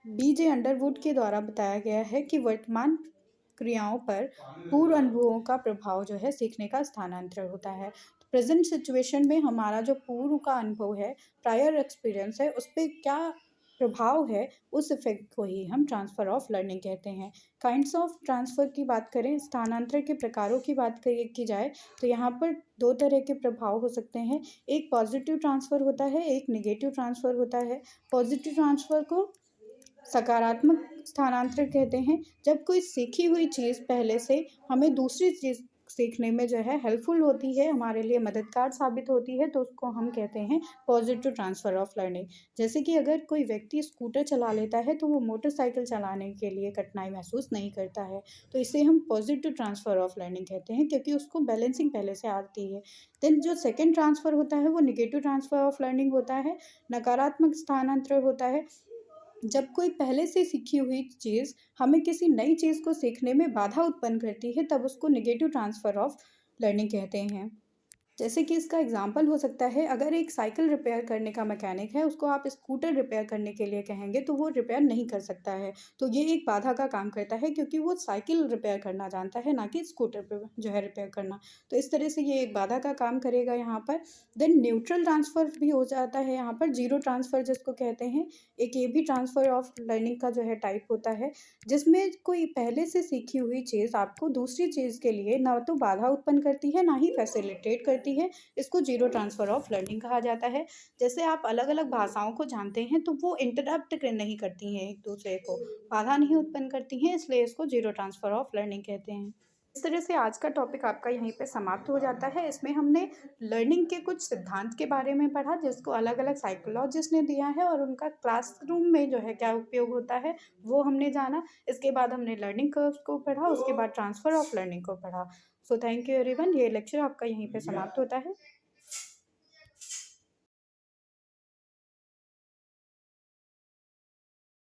बीजे अंडरवुड के द्वारा बताया गया है कि वर्तमान क्रियाओं पर पूर्व अनुभवों का प्रभाव जो है सीखने का स्थानांतरण होता है। तो प्रेजेंट सिचुएशन में हमारा जो पूर्व का अनुभव है, प्रायर एक्सपीरियंस है, उस पे क्या प्रभाव है, उस इफेक्ट को ही हम ट्रांसफ़र ऑफ लर्निंग कहते हैं। काइंड्स ऑफ ट्रांसफ़र की बात करें, स्थानांतरण के प्रकारों की बात की जाए तो यहाँ पर दो तरह के प्रभाव हो सकते हैं। एक पॉजिटिव ट्रांसफ़र होता है, एक नेगेटिव ट्रांसफ़र होता है। पॉजिटिव ट्रांसफ़र को सकारात्मक स्थानांतरण कहते हैं। जब कोई सीखी हुई चीज़ पहले से हमें दूसरी चीज़ सीखने में जो है हेल्पफुल होती है, हमारे लिए मददगार साबित होती है, तो उसको हम कहते हैं पॉजिटिव ट्रांसफ़र ऑफ लर्निंग। जैसे कि अगर कोई व्यक्ति स्कूटर चला लेता है तो वो मोटरसाइकिल चलाने के लिए कठिनाई महसूस नहीं करता है, तो इसे हम पॉजिटिव ट्रांसफ़र ऑफ लर्निंग कहते हैं क्योंकि उसको बैलेंसिंग पहले से आती है। देन जो सेकंड ट्रांसफ़र होता है वो नेगेटिव ट्रांसफ़र ऑफ लर्निंग होता है, नकारात्मक स्थानांतरण होता है। जब कोई पहले से सीखी हुई चीज़ हमें किसी नई चीज़ को सीखने में बाधा उत्पन्न करती है तब उसको नेगेटिव ट्रांसफ़र ऑफ लर्निंग कहते हैं। जैसे कि इसका एग्ज़ाम्पल हो सकता है, अगर एक साइकिल रिपेयर करने का मैकेनिक है, उसको आप स्कूटर रिपेयर करने के लिए कहेंगे तो वो रिपेयर नहीं कर सकता है। तो ये एक बाधा का काम करता है क्योंकि वो साइकिल रिपेयर करना जानता है, ना कि स्कूटर पे जो है रिपेयर करना। तो इस तरह से ये एक बाधा का काम करेगा यहाँ पर। देन न्यूट्रल ट्रांसफ़र भी हो जाता है यहाँ पर, ज़ीरो ट्रांसफ़र जिसको कहते हैं। एक ये भी ट्रांसफ़र ऑफ लर्निंग का जो है टाइप होता है, जिसमें कोई पहले से सीखी हुई चीज़ आपको दूसरी चीज़ के लिए ना तो बाधा उत्पन्न करती है, ना ही फैसिलिटेट करती है। इसको ज़ीरो ट्रांसफ़र ऑफ लर्निंग कहा जाता है। जैसे आप अलग-अलग भाषाओं को जानते हैं तो वो इंटरप्ट क नहीं करती हैं एक-दूसरे को, बाधा नहीं उत्पन्न करती हैं, इसलिए इसको ज़ीरो ट्रांसफ़र ऑफ लर्निंग कहते हैं। इस तरह से आज का टॉपिक आपका यहीं पे समाप्त हो जाता है। इसमें हमने लर्निंग के कुछ सिद्धांत के बारे में पढ़ा जिसको अलग-अलग साइकोलॉजिस्ट ने दिया है और उनका क्लासरूम में जो है क्या उपयोग होता है, वो हमने जाना। इसके बाद हमने लर्निंग कर्व्स को पढ़ा, उसके बाद ट्रांसफ़र ऑफ लर्निंग को पढ़ा। सो थैंक यू एवरीवन, ये लेक्चर आपका यहीं पे समाप्त होता है।